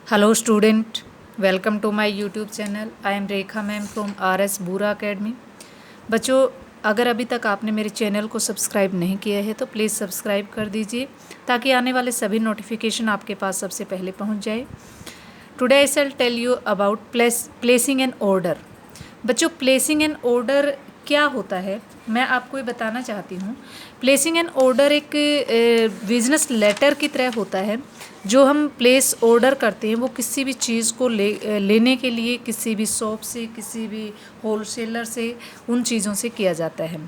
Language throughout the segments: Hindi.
Hello student, welcome to my YouTube channel. I am Rekha ma'am from RS Bura Academy. बच्चों, अगर अभी तक आपने मेरे चैनल को सब्सक्राइब नहीं किया है तो प्लीज़ सब्सक्राइब कर दीजिए ताकि आने वाले सभी नोटिफिकेशन आपके पास सबसे पहले पहुंच जाए. Today I shall tell you about placing an order. बच्चों, प्लेसिंग एन ऑर्डर क्या होता है मैं आपको ये बताना चाहती हूँ. प्लेसिंग एन ऑर्डर एक बिजनेस लेटर की तरह होता है. जो हम प्लेस ऑर्डर करते हैं वो किसी भी चीज़ को लेने के लिए किसी भी शॉप से किसी भी होलसेलर से उन चीज़ों से किया जाता है.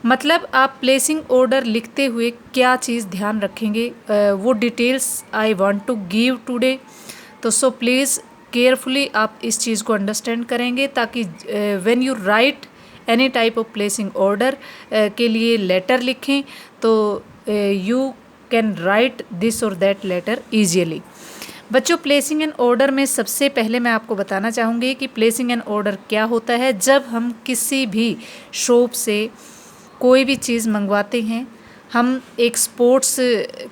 मतलब आप प्लेसिंग ऑर्डर लिखते हुए क्या चीज़ ध्यान रखेंगे वो details I want to give today. तो सो प्लीज़ केयरफुली आप इस चीज़ को अंडरस्टैंड करेंगे ताकि when you right any type of placing order के लिए लेटर लिखें तो यू कैन राइट दिस और दैट लेटर ईजियली. बच्चों, प्लेसिंग एन ऑर्डर में सबसे पहले मैं आपको बताना चाहूँगी कि प्लेसिंग एन ऑर्डर क्या होता है. जब हम किसी भी शॉप से कोई भी चीज़ मंगवाते हैं, हम एक स्पोर्ट्स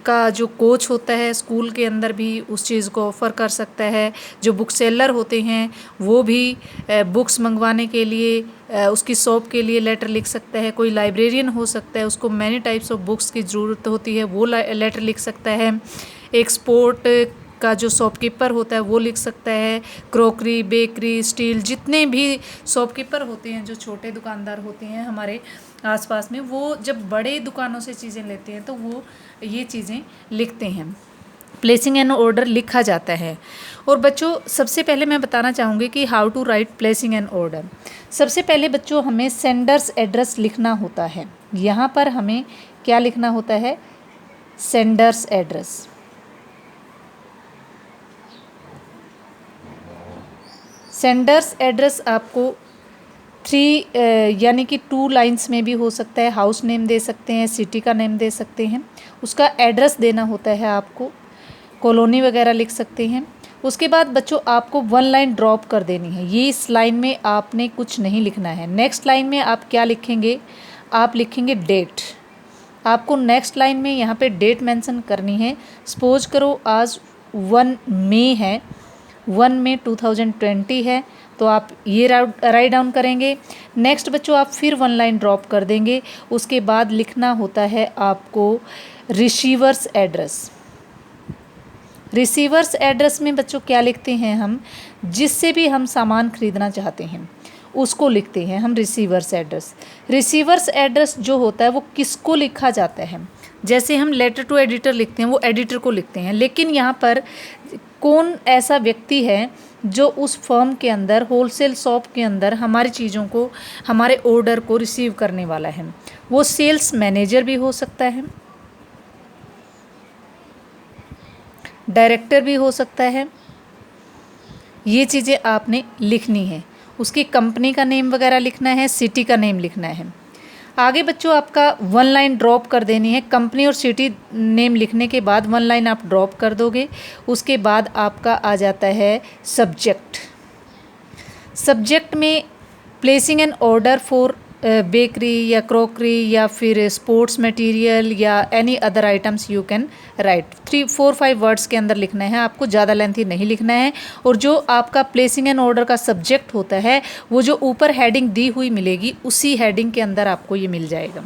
का जो कोच होता है स्कूल के अंदर भी उस चीज़ को ऑफ़र कर सकता है. जो बुक सेलर होते हैं वो भी बुक्स मंगवाने के लिए उसकी शॉप के लिए लेटर लिख सकता है. कोई लाइब्रेरियन हो सकता है, उसको मैनी टाइप्स ऑफ बुक्स की ज़रूरत होती है, वो लेटर लिख सकता है. एक स्पोर्ट का जो शॉपकीपर होता है वो लिख सकता है. क्रॉकरी, बेकरी, स्टील, जितने भी शॉपकीपर होते हैं, जो छोटे दुकानदार होते हैं हमारे आसपास में, वो जब बड़े दुकानों से चीज़ें लेते हैं तो वो ये चीज़ें लिखते हैं. प्लेसिंग एन ऑर्डर लिखा जाता है. और बच्चों, सबसे पहले मैं बताना चाहूँगी कि how to write placing an order. सबसे पहले बच्चों हमें सेंडर्स एड्रेस लिखना होता है. यहाँ पर हमें क्या लिखना होता है? Sender's address. सेंडर्स एड्रेस आपको 3 यानी कि 2 लाइन्स में भी हो सकता है. हाउस नेम दे सकते हैं, सिटी का नेम दे सकते हैं, उसका एड्रेस देना होता है आपको. कॉलोनी वगैरह लिख सकते हैं. उसके बाद बच्चों आपको 1 लाइन ड्रॉप कर देनी है. ये इस लाइन में आपने कुछ नहीं लिखना है. नेक्स्ट लाइन में आप क्या लिखेंगे? आप लिखेंगे डेट. आपको नेक्स्ट लाइन में यहाँ पे डेट मेंशन करनी है. सपोज करो आज 1 मई है, 1 मई 2020 है, तो आप ये राइट डाउन करेंगे. नेक्स्ट बच्चों आप फिर 1 लाइन ड्रॉप कर देंगे. उसके बाद लिखना होता है आपको रिसीवर्स एड्रेस. रिसीवर्स एड्रेस में बच्चों क्या लिखते हैं? हम जिससे भी हम सामान खरीदना चाहते हैं उसको लिखते हैं हम रिसीवर्स एड्रेस. रिसीवर्स एड्रेस जो होता है वो किसको लिखा जाता है? जैसे हम लेटर टू एडिटर लिखते हैं वो एडिटर को लिखते हैं, लेकिन यहाँ पर कौन ऐसा व्यक्ति है जो उस फर्म के अंदर, होलसेल शॉप के अंदर हमारी चीज़ों को, हमारे ऑर्डर को रिसीव करने वाला है? वो सेल्स मैनेजर भी हो सकता है, डायरेक्टर भी हो सकता है. ये चीज़ें आपने लिखनी है. उसकी कंपनी का नेम वगैरह लिखना है, सिटी का नेम लिखना है. आगे बच्चों आपका 1 लाइन ड्रॉप कर देनी है. कंपनी और सिटी नेम लिखने के बाद 1 लाइन आप ड्रॉप कर दोगे. उसके बाद आपका आ जाता है सब्जेक्ट. सब्जेक्ट में placing an order for bakery या क्रॉकरी या फिर स्पोर्ट्स मटेरियल या any other items you can write. 3-4-5 words के अंदर लिखना है आपको, ज़्यादा लेंथी नहीं लिखना है. और जो आपका प्लेसिंग एन ऑर्डर का सब्जेक्ट होता है वो जो ऊपर हेडिंग दी हुई मिलेगी उसी हेडिंग के अंदर आपको ये मिल जाएगा.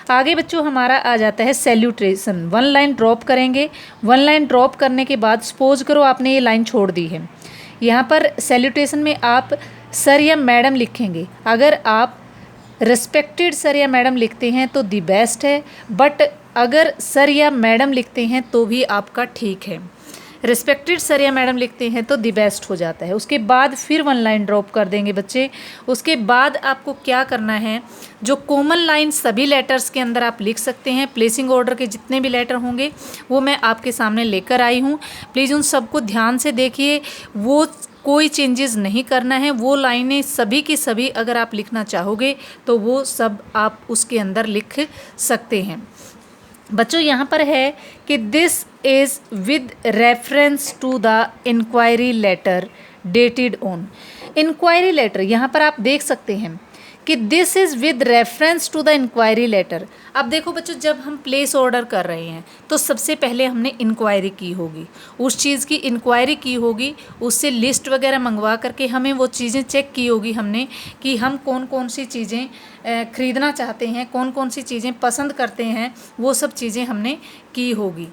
आगे बच्चों हमारा आ जाता है सैल्यूटेशन. 1 लाइन ड्रॉप करेंगे. 1 लाइन ड्रॉप करने के बाद सपोज करो आपने ये लाइन छोड़ दी है. यहाँ पर सैल्यूटेशन में आप सर या मैडम लिखेंगे. अगर आप रिस्पेक्टेड सर या मैडम लिखते हैं तो दी बेस्ट है, बट अगर सर या मैडम लिखते हैं तो भी आपका ठीक है. रिस्पेक्टेड सर या मैडम लिखते हैं तो दी बेस्ट हो जाता है. उसके बाद फिर 1 लाइन ड्रॉप कर देंगे बच्चे. उसके बाद आपको क्या करना है? जो कॉमन लाइन सभी लेटर्स के अंदर आप लिख सकते हैं. प्लेसिंग ऑर्डर के जितने भी लेटर होंगे वो मैं आपके सामने लेकर आई हूँ. प्लीज़ उन सबको ध्यान से देखिए. वो कोई चेंजेस नहीं करना है. वो लाइनें सभी की सभी अगर आप लिखना चाहोगे तो वो सब आप उसके अंदर लिख सकते हैं. बच्चों यहाँ पर है कि this is with reference to the inquiry letter dated on. Inquiry letter यहाँ पर आप देख सकते हैं कि this is with reference to the inquiry letter. अब देखो बच्चों, जब हम प्लेस ऑर्डर कर रहे हैं तो सबसे पहले हमने इंक्वायरी की होगी, उस चीज़ की इंक्वायरी की होगी, उससे लिस्ट वगैरह मंगवा करके हमें वो चीज़ें चेक की होगी हमने कि हम कौन कौन सी चीज़ें ख़रीदना चाहते हैं, कौन कौन सी चीज़ें पसंद करते हैं, वो सब चीज़ें हमने की होगी।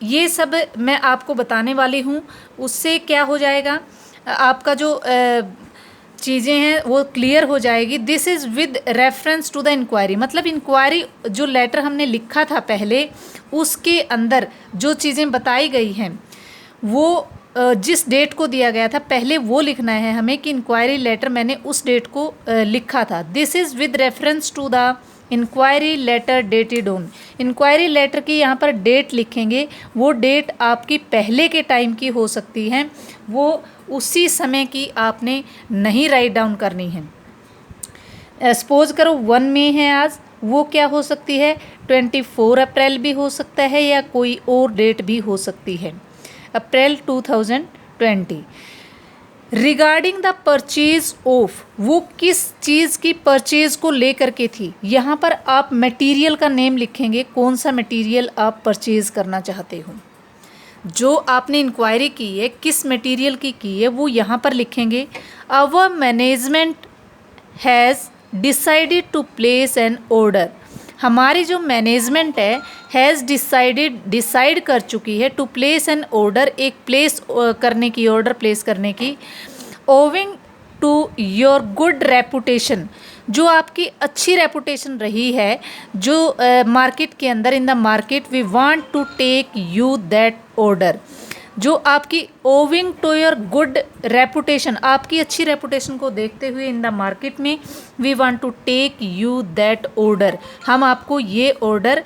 ये सब मैं आपको बताने वाली हूँ। उससे क्या हो जाएगा, आपका जो चीज़ें हैं वो क्लियर हो जाएगी। This is with reference to the inquiry, मतलब इंक्वायरी जो लेटर हमने लिखा था पहले, उसके अंदर जो चीज़ें बताई गई हैं वो जिस डेट को दिया गया था पहले वो लिखना है हमें कि इंक्वायरी लेटर मैंने उस डेट को लिखा था। This is with reference to the inquiry letter dated on. Inquiry letter की यहाँ पर डेट लिखेंगे, वो डेट आपकी पहले के टाइम की हो सकती है, वो उसी समय की आपने नहीं राइट डाउन करनी है। सपोज करो 1 मई है आज, वो क्या हो सकती है 24 अप्रैल भी हो सकता है या कोई और डेट भी हो सकती है, अप्रैल 2020। रिगार्डिंग द परचेज ऑफ, वो किस चीज़ की परचेज को लेकर के थी, यहाँ पर आप मटेरियल का नेम लिखेंगे, कौन सा मटेरियल आप परचेज करना चाहते हो। जो आपने इंक्वायरी की है किस मटेरियल की है वो यहाँ पर लिखेंगे। Our management has decided to place an order, हमारी जो मैनेजमेंट है हैज़ डिसाइड कर चुकी है टू प्लेस एन ऑर्डर, एक प्लेस करने की, ऑर्डर प्लेस करने की। Owing to your good reputation, जो आपकी अच्छी रेपुटेशन रही है जो मार्केट के अंदर, in the market we want to take you that order, जो आपकी owing to your good reputation, आपकी अच्छी रेपुटेशन को देखते हुए इन द मार्केट में we want to take you that order, हम आपको ये ऑर्डर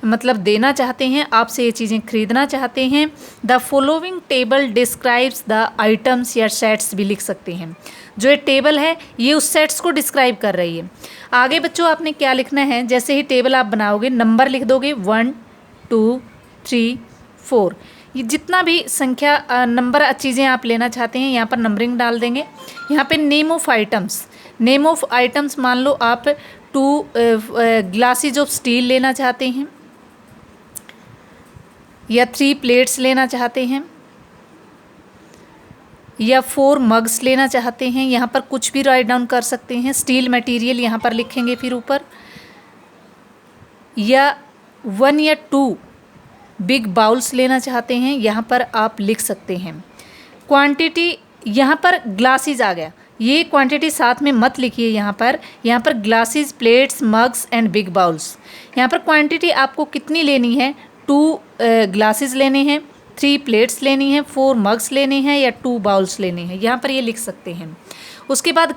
मतलब देना चाहते हैं, आपसे ये चीज़ें खरीदना चाहते हैं। The following table describes the items या सेट्स भी लिख सकते हैं। जो ये टेबल है ये उस सेट्स को डिस्क्राइब कर रही है। आगे बच्चों आपने क्या लिखना है, जैसे ही टेबल आप बनाओगे नंबर लिख दोगे 1 2 3 4, ये जितना भी संख्या नंबर चीज़ें आप लेना चाहते हैं यहाँ पर नंबरिंग डाल देंगे। यहाँ पे name of items, name of items मान लो आप 2 ग्लासेज ऑफ स्टील लेना चाहते हैं या 3 प्लेट्स लेना चाहते हैं या 4 मग्स लेना चाहते हैं, यहाँ पर कुछ भी राइट डाउन कर सकते हैं। स्टील मटेरियल यहाँ पर लिखेंगे फिर ऊपर, या 1 या 2 बिग बाउल्स लेना चाहते हैं, यहाँ पर आप लिख सकते हैं। क्वांटिटी यहाँ पर ग्लासेस आ गया, ये क्वांटिटी साथ में मत लिखिए यहाँ पर glasses, plates, mugs and big bowls. यहाँ पर क्वांटिटी आपको कितनी लेनी है, 2 ग्लासेस लेने हैं, 3 प्लेट्स लेनी है, 4 मग्स लेने हैं या 2 बाउल्स लेने हैं, यहाँ पर ये लिख सकते हैं। उसके बाद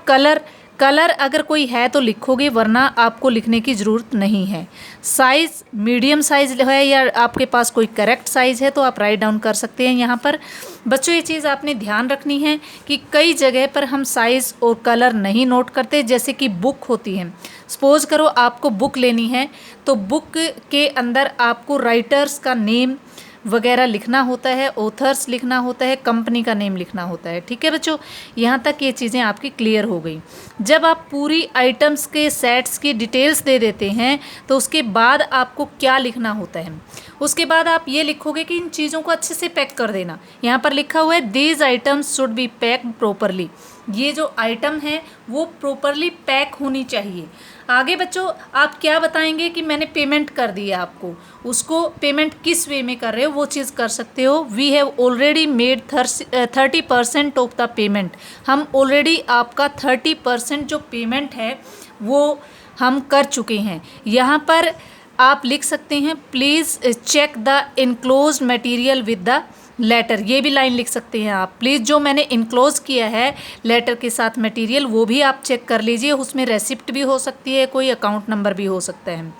कलर अगर कोई है तो लिखोगे, वरना आपको लिखने की ज़रूरत नहीं है। साइज़ मीडियम साइज़ है या आपके पास कोई करेक्ट साइज़ है तो आप राइट डाउन कर सकते हैं यहाँ पर। बच्चों ये चीज़ आपने ध्यान रखनी है कि कई जगह पर हम साइज़ और कलर नहीं नोट करते, जैसे कि बुक होती है। सपोज़ करो आपको बुक लेनी है तो बुक के अंदर आपको राइटर्स का नेम वगैरह लिखना होता है, ऑथर्स लिखना होता है, कंपनी का नेम लिखना होता है। ठीक है बच्चों, यहाँ तक ये चीज़ें आपकी क्लियर हो गई। जब आप पूरी आइटम्स के सेट्स की डिटेल्स दे देते हैं तो उसके बाद आपको क्या लिखना होता है, उसके बाद आप ये लिखोगे कि इन चीज़ों को अच्छे से पैक कर देना। यहाँ पर लिखा हुआ है these items should be pack properly, ये जो आइटम है वो प्रॉपरली पैक होनी चाहिए। आगे बच्चों आप क्या बताएंगे कि मैंने पेमेंट कर दी है आपको, उसको पेमेंट किस वे में कर रहे हो वो चीज़ कर सकते हो। We have already made 30% of the payment, हम ऑलरेडी आपका 30% जो पेमेंट है वो हम कर चुके हैं। यहाँ पर आप लिख सकते हैं please check the enclose material with the letter, ये भी लाइन लिख सकते हैं आप। प्लीज़ जो मैंने इनक्लोज किया है लेटर के साथ मटेरियल वो भी आप चेक कर लीजिए, उसमें रेसिप्ट भी हो सकती है, कोई अकाउंट नंबर भी हो सकता है।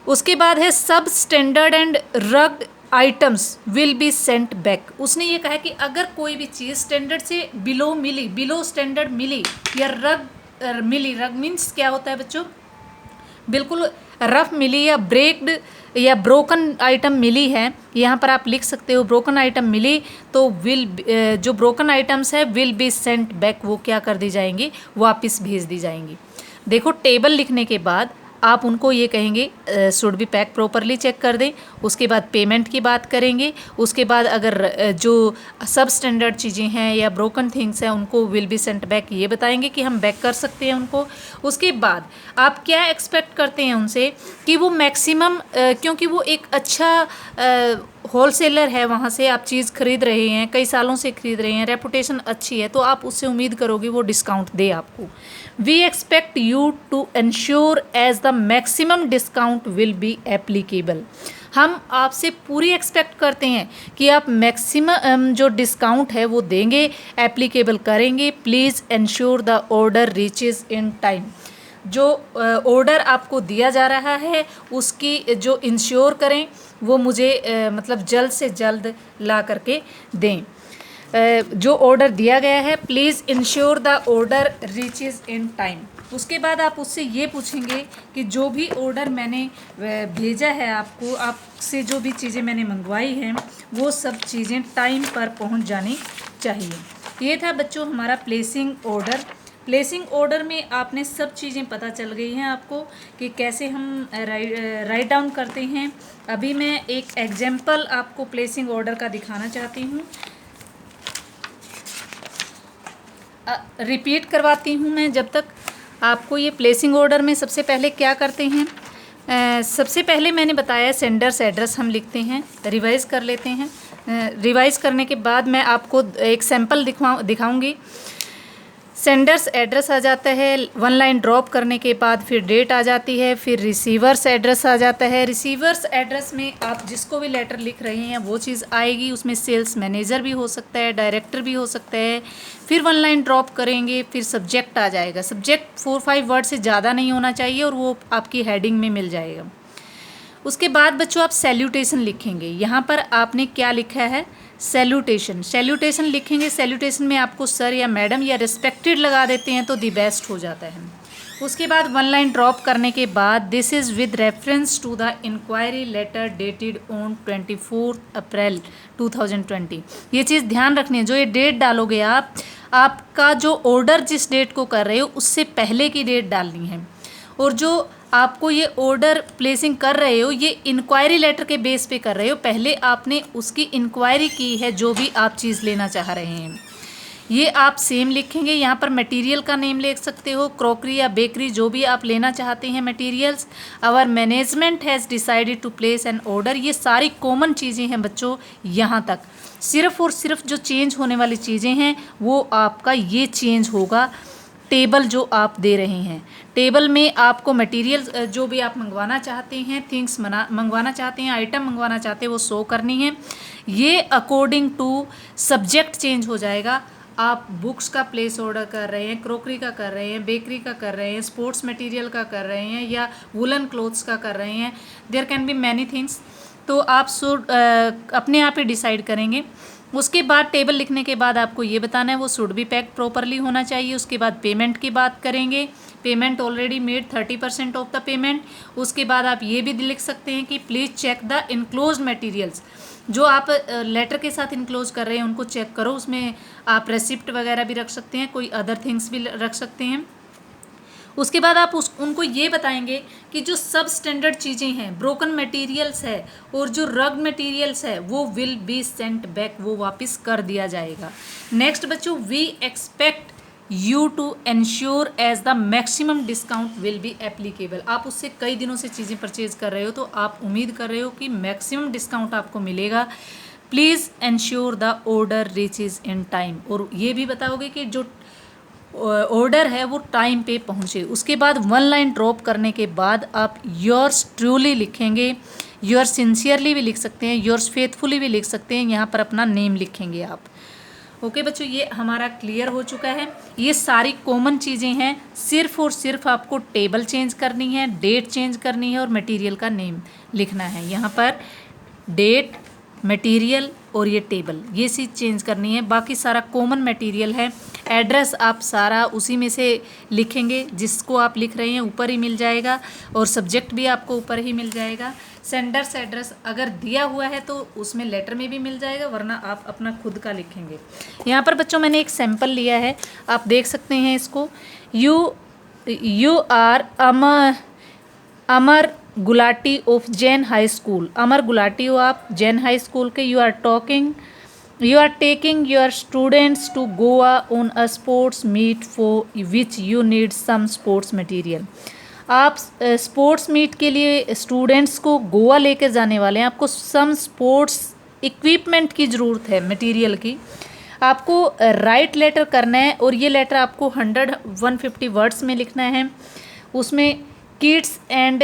उसके बाद है सब standard and rugged items will be sent back. उसने ये कहा कि अगर कोई भी चीज़ स्टैंडर्ड से बिलो मिली, बिलो स्टैंडर्ड मिली या रग मिली, रग मीन्स क्या होता है बच्चों, बिल्कुल रफ मिली या ब्रेक्ड या ब्रोकन आइटम मिली है, यहाँ पर आप लिख सकते हो ब्रोकन आइटम मिली तो जो ब्रोकन आइटम्स है विल बी सेंट बैक, वो क्या कर दी जाएंगी, वापस भेज दी जाएंगी। देखो टेबल लिखने के बाद आप उनको ये कहेंगे should be pack properly check कर दें। उसके बाद पेमेंट की बात करेंगे। उसके बाद अगर जो सब स्टैंडर्ड चीज़ें हैं या ब्रोकन थिंग्स हैं उनको विल बी सेंट बैक, ये बताएंगे कि हम बैक कर सकते हैं उनको। उसके बाद आप क्या एक्सपेक्ट करते हैं उनसे कि वो मैक्सिमम, क्योंकि वो एक अच्छा होलसेलर है, वहाँ से आप चीज़ खरीद रहे हैं, कई सालों से खरीद रहे हैं, रेपुटेशन अच्छी है, तो आप उससे उम्मीद करोगे वो डिस्काउंट दे आपको। We expect you to insure as the maximum discount will be applicable. हम आपसे पूरी एक्सपेक्ट करते हैं कि आप मैक्सिमम जो डिस्काउंट है वो देंगे, एप्लीकेबल करेंगे। Please ensure the order reaches in time. जो ऑर्डर आपको दिया जा रहा है उसकी जो इंश्योर करें वो मुझे मतलब जल्द से जल्द ला करके दें। जो ऑर्डर दिया गया है please ensure the order reaches in time. उसके बाद आप उससे ये पूछेंगे कि जो भी ऑर्डर मैंने भेजा है आपको, आपसे जो भी चीज़ें मैंने मंगवाई हैं वो सब चीज़ें टाइम पर पहुंच जानी चाहिए। ये था बच्चों हमारा प्लेसिंग ऑर्डर। प्लेसिंग ऑर्डर में आपने सब चीज़ें पता चल गई हैं आपको कि कैसे हम राइट डाउन करते हैं। अभी मैं एक एग्जाम्पल आपको प्लेसिंग ऑर्डर का दिखाना चाहती हूँ। रिपीट करवाती हूँ मैं जब तक आपको। ये प्लेसिंग ऑर्डर में सबसे पहले क्या करते हैं, सबसे पहले मैंने बताया सेंडर्स एड्रेस हम लिखते हैं, रिवाइज़ कर लेते हैं। रिवाइज़ करने के बाद मैं आपको एक सैंपल दिखाऊंगी। सेंडर्स एड्रेस आ जाता है, वन लाइन ड्रॉप करने के बाद फिर डेट आ जाती है, फिर रिसीवर्स एड्रेस आ जाता है। रिसीवर्स एड्रेस में आप जिसको भी लेटर लिख रहे हैं वो चीज़ आएगी, उसमें सेल्स मैनेजर भी हो सकता है, डायरेक्टर भी हो सकता है। फिर वन लाइन ड्रॉप करेंगे, फिर सब्जेक्ट आ जाएगा। सब्जेक्ट 4-5 वर्ड से ज़्यादा नहीं होना चाहिए और वो आपकी हेडिंग में मिल जाएगा। उसके बाद बच्चों आप सैल्यूटेशन लिखेंगे। यहाँ पर आपने क्या लिखा है, सैल्यूटेशन। सैल्यूटेशन लिखेंगे, सैल्यूटेशन में आपको सर या मैडम या रिस्पेक्टेड लगा देते हैं तो दी बेस्ट हो जाता है। उसके बाद वन लाइन ड्रॉप करने के बाद this is with reference to the inquiry letter dated on 24 April 2020। ये चीज़ ध्यान रखनी है, जो ये डेट डालोगे आप, आपका जो ऑर्डर जिस डेट को कर रहे हो उससे पहले की डेट डालनी है। और जो आपको ये ऑर्डर प्लेसिंग कर रहे हो ये इंक्वायरी लेटर के बेस पे कर रहे हो, पहले आपने उसकी इंक्वायरी की है जो भी आप चीज़ लेना चाह रहे हैं। ये आप सेम लिखेंगे। यहाँ पर मटेरियल का नेम लिख सकते हो, क्रॉकरी या बेकरी जो भी आप लेना चाहते हैं materials. Our management has decided to place an order. ये सारी कॉमन चीज़ें हैं बच्चों यहाँ तक। सिर्फ और सिर्फ जो चेंज होने वाली चीज़ें हैं वो आपका ये चेंज होगा, टेबल जो आप दे रहे हैं। टेबल में आपको मटेरियल जो भी आप मंगवाना चाहते हैं, थिंग्स मंगवाना चाहते हैं, आइटम मंगवाना चाहते हैं वो शो करनी है। ये अकॉर्डिंग टू सब्जेक्ट चेंज हो जाएगा। आप बुक्स का प्लेस ऑर्डर कर रहे हैं, क्रॉकरी का कर रहे हैं, बेकरी का कर रहे हैं, स्पोर्ट्स मटेरियल का कर रहे हैं या वुलन क्लोथ्स का कर रहे हैं, there can be many things. तो आप अपने आप ही डिसाइड करेंगे। उसके बाद टेबल लिखने के बाद आपको ये बताना है वो शुड बी पैक्ड प्रॉपरली होना चाहिए। उसके बाद पेमेंट की बात करेंगे। Payment already made 30% of the payment. उसके बाद आप ये भी लिख सकते हैं कि please check the enclose materials. जो आप लेटर के साथ इनक्लोज कर रहे हैं उनको चेक करो, उसमें आप रेसिप्ट वगैरह भी रख सकते हैं, कोई अदर थिंग्स भी रख सकते हैं। उसके बाद आप उनको ये बताएंगे कि जो सब स्टैंडर्ड चीज़ें हैं, ब्रोकन मटेरियल्स है और जो रग्ड मटेरियल्स है वो विल बी सेंट बैक, वो वापस कर दिया जाएगा। नेक्स्ट बच्चों, we expect you to ensure as the maximum discount will be applicable. आप उससे कई दिनों से चीज़ें परचेज कर रहे हो तो आप उम्मीद कर रहे हो कि मैक्सिमम डिस्काउंट आपको मिलेगा। Please ensure the order reaches in time. और ये भी बताओगे कि जो ऑर्डर है वो टाइम पे पहुँचे। उसके बाद वन लाइन ड्रॉप करने के बाद आप योर्स ट्रूली लिखेंगे, योर्स सिंसियरली भी लिख सकते हैं, योर्स फेथफुली भी लिख सकते हैं। यहाँ पर अपना नेम लिखेंगे आप। ओके बच्चों, ये हमारा क्लियर हो चुका है। ये सारी कॉमन चीज़ें हैं, सिर्फ और सिर्फ आपको टेबल चेंज करनी है, डेट चेंज करनी है और मटेरियल का नेम लिखना है। यहाँ पर डेट, मटेरियल और ये टेबल, ये चीज़ चेंज करनी है। बाकी सारा कॉमन मटेरियल है। एड्रेस आप सारा उसी में से लिखेंगे, जिसको आप लिख रहे हैं ऊपर ही मिल जाएगा, और सब्जेक्ट भी आपको ऊपर ही मिल जाएगा। सेंडर्स एड्रेस अगर दिया हुआ है तो उसमें लेटर में भी मिल जाएगा, वरना आप अपना खुद का लिखेंगे। यहाँ पर बच्चों मैंने एक सैम्पल लिया है, आप देख सकते हैं इसको। You are Amar Gulati of Jain high school. Amar Gulati हो आप जैन हाई स्कूल के। You are taking your students to Goa on a sports meet for which you need some sports material. आप स्पोर्ट्स मीट के लिए स्टूडेंट्स को गोवा लेकर जाने वाले हैं, आपको सम स्पोर्ट्स इक्विपमेंट की ज़रूरत है, मटेरियल की। आपको राइट लेटर करना है, और ये लेटर आपको 150 वर्ड्स में लिखना है। उसमें kids and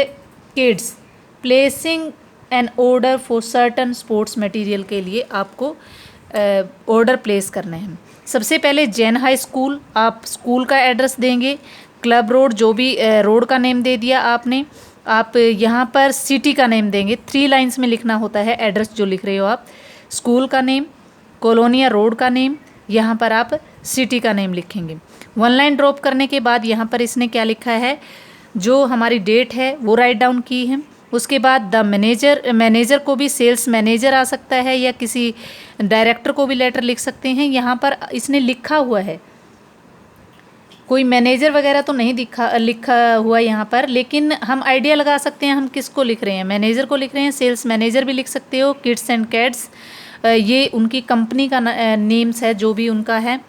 kids placing an order for certain sports material के लिए आपको ऑर्डर प्लेस करने हैं। सबसे पहले जैन हाई स्कूल, आप स्कूल का एड्रेस देंगे। क्लब रोड, जो भी रोड का नेम दे दिया आपने। आप यहाँ पर सिटी का नेम देंगे, 3 लाइंस में लिखना होता है एड्रेस जो लिख रहे हो आप। स्कूल का नेम, कॉलोनिया रोड का नेम, यहाँ पर आप सिटी का नेम लिखेंगे। 1 लाइन ड्रॉप करने के बाद यहाँ पर इसने क्या लिखा है, जो हमारी डेट है वो राइट डाउन की है। उसके बाद द मैनेजर को भी सेल्स मैनेजर आ सकता है, या किसी डायरेक्टर को भी लेटर लिख सकते हैं। यहाँ पर इसने लिखा हुआ है, कोई मैनेजर वगैरह तो नहीं लिखा हुआ यहाँ पर, लेकिन हम आइडिया लगा सकते हैं हम किसको लिख रहे हैं। मैनेजर को लिख रहे हैं, सेल्स मैनेजर भी लिख सकते हो। किड्स एंड कैट्स, ये उनकी कंपनी का नेम्स है, जो भी उनका है।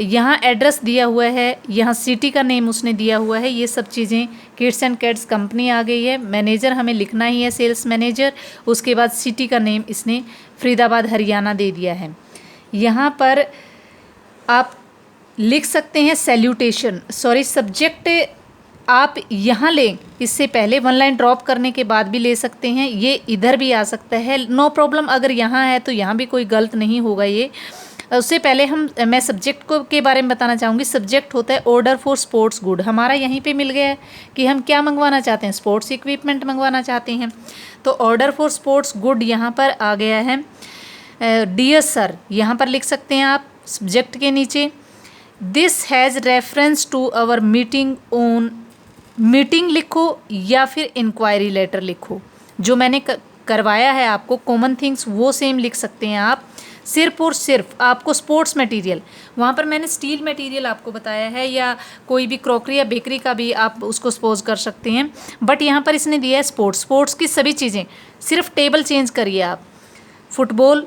यहाँ एड्रेस दिया हुआ है, यहाँ सिटी का नेम उसने दिया हुआ है। ये सब चीज़ें, किड्स एंड कैट्स कंपनी आ गई है। मैनेजर हमें लिखना ही है, सेल्स मैनेजर। उसके बाद सिटी का नेम इसने फरीदाबाद हरियाणा दे दिया है। यहाँ पर आप लिख सकते हैं सैल्यूटेशन, सब्जेक्ट आप यहाँ लें, इससे पहले 1 लाइन ड्रॉप करने के बाद भी ले सकते हैं। ये इधर भी आ सकता है, नो प्रॉब्लम। अगर यहाँ है तो यहाँ भी कोई गलत नहीं होगा। ये उससे पहले मैं सब्जेक्ट को के बारे में बताना चाहूँगी। सब्जेक्ट होता है ऑर्डर फॉर स्पोर्ट्स गुड। हमारा यहीं पे मिल गया है कि हम क्या मंगवाना चाहते हैं, स्पोर्ट्स इक्विपमेंट मंगवाना चाहते हैं। तो ऑर्डर फॉर स्पोर्ट्स गुड यहाँ पर आ गया है। डियर सर यहाँ पर लिख सकते हैं आप सब्जेक्ट के नीचे। This has reference to our meeting लिखो, या फिर इंक्वायरी लेटर लिखो। जो मैंने करवाया है आपको कॉमन थिंग्स, वो सेम लिख सकते हैं आप। सिर्फ और सिर्फ आपको स्पोर्ट्स मटेरियल, वहाँ पर मैंने स्टील मटेरियल आपको बताया है, या कोई भी क्रॉकरी या बेकरी का भी आप उसको सपोज कर सकते हैं, बट यहाँ पर इसने दिया है स्पोर्ट्स की सभी चीज़ें। सिर्फ टेबल चेंज करिए आप। फुटबॉल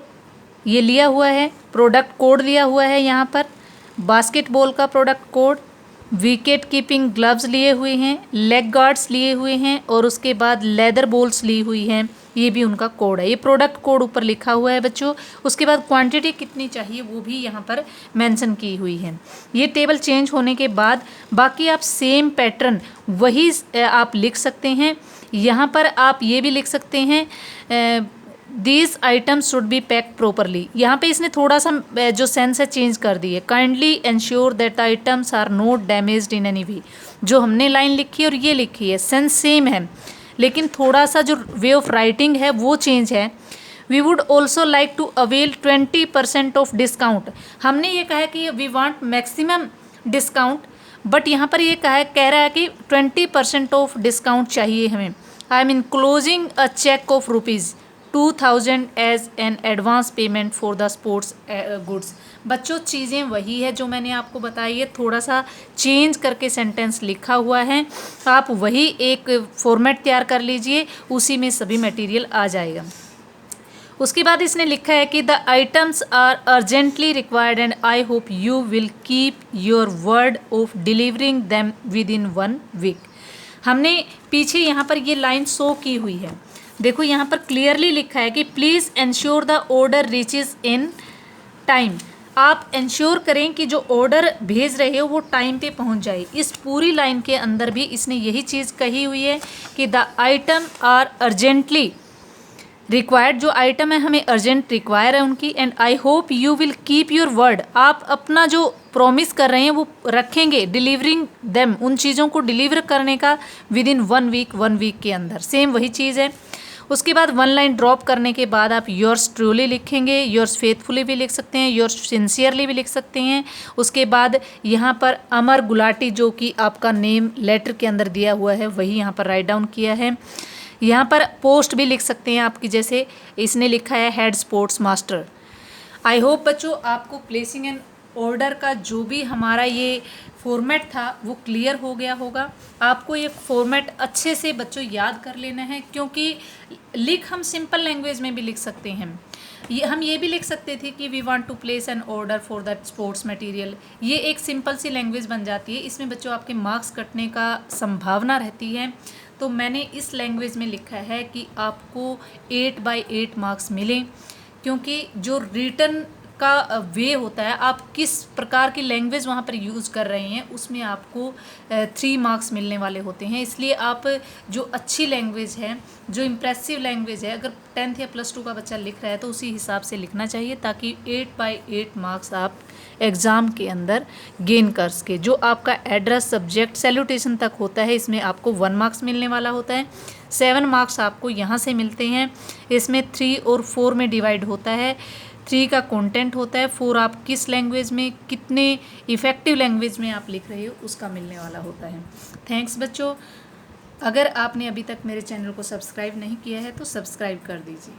ये लिया हुआ है, प्रोडक्ट कोड दिया हुआ है यहाँ पर। बास्केटबॉल का product code, wicket keeping gloves लिए हुए हैं, लेग गार्ड्स लिए हुए हैं, और उसके बाद लेदर बॉल्स ली हुई हैं। ये भी उनका कोड है, ये प्रोडक्ट कोड ऊपर लिखा हुआ है बच्चों। उसके बाद क्वांटिटी कितनी चाहिए वो भी यहाँ पर मेंशन की हुई है। ये टेबल चेंज होने के बाद बाकी आप सेम पैटर्न वही आप लिख सकते हैं। यहाँ पर आप ये भी लिख सकते हैं, these items should be packed properly. यहाँ पे इसने थोड़ा सा जो सेंस है चेंज कर दी है। Kindly ensure that the items are not damaged in any way. जो हमने लाइन लिखी है और ये लिखी है, सेंस सेम है, लेकिन थोड़ा सा जो वे ऑफ राइटिंग है वो चेंज है। We would also like to avail 20% off discount. हमने ये कहा है कि we want maximum discount, but यहाँ पर ये कह रहा है कि 20% ऑफ डिस्काउंट चाहिए हमें। I am enclosing a cheque of ₹2000 as an advance payment for the sports goods. बच्चों चीज़ें वही है जो मैंने आपको बताई है, थोड़ा सा चेंज करके सेंटेंस लिखा हुआ है। आप वही एक फॉर्मेट तैयार कर लीजिए, उसी में सभी मटेरियल आ जाएगा। उसके बाद इसने लिखा है कि the items are urgently required and I hope you will keep your word of delivering them within 1 week. हमने पीछे यहाँ पर ये लाइन शो की हुई है, देखो यहाँ पर क्लियरली लिखा है कि please ensure the order reaches in time. आप इंश्योर करें कि जो ऑर्डर भेज रहे हो वो टाइम पे पहुँच जाए। इस पूरी लाइन के अंदर भी इसने यही चीज़ कही हुई है कि the item are urgently required. जो आइटम है हमें अर्जेंट रिक्वायर है उनकी। And I hope you will keep your word. आप अपना जो प्रॉमिस कर रहे हैं वो रखेंगे। डिलीवरिंग देम, उन चीज़ों को डिलीवर करने का विद इन 1 वीक के अंदर। सेम वही चीज़ है। उसके बाद 1 लाइन ड्रॉप करने के बाद आप योर्स ट्रूली लिखेंगे, योर्स फेथफुली भी लिख सकते हैं, योर्स सिंसियरली भी लिख सकते हैं। उसके बाद यहाँ पर अमर गुलाटी जो कि आपका नेम लेटर के अंदर दिया हुआ है वही यहाँ पर राइट डाउन किया है। यहाँ पर पोस्ट भी लिख सकते हैं आपकी, जैसे इसने लिखा है head sports master. I hope बच्चों आपको प्लेसिंग एंड ऑर्डर का जो भी हमारा ये फॉर्मेट था वो क्लियर हो गया होगा। आपको ये फॉर्मेट अच्छे से बच्चों याद कर लेना है, क्योंकि लिख हम सिंपल लैंग्वेज में भी लिख सकते हैं। हम ये भी लिख सकते थे कि we want to place an order for that sports material. ये एक सिंपल सी लैंग्वेज बन जाती है। इसमें बच्चों आपके मार्क्स कटने का संभावना रहती है, तो मैंने इस लैंग्वेज में लिखा है कि आपको 8/8 मार्क्स मिलें, क्योंकि जो रिटन का वे होता है, आप किस प्रकार की लैंग्वेज वहाँ पर यूज़ कर रहे हैं उसमें आपको 3 मार्क्स मिलने वाले होते हैं। इसलिए आप जो अच्छी लैंग्वेज है, जो इम्प्रेसिव लैंग्वेज है, अगर 10th या +2 का बच्चा लिख रहा है तो उसी हिसाब से लिखना चाहिए, ताकि 8/8 मार्क्स आप एग्ज़ाम के अंदर गेन कर सके। जो आपका एड्रेस सब्जेक्ट सैल्यूटेशन तक होता है, इसमें आपको 1 मार्क्स मिलने वाला होता है। 7 मार्क्स आपको यहाँ से मिलते हैं। इसमें 3 और 4 में डिवाइड होता है। 3 का कंटेंट होता है, 4 आप किस लैंग्वेज में, कितने इफ़ेक्टिव लैंग्वेज में आप लिख रहे हो उसका मिलने वाला होता है। थैंक्स बच्चों। अगर आपने अभी तक मेरे चैनल को सब्सक्राइब नहीं किया है तो सब्सक्राइब कर दीजिए।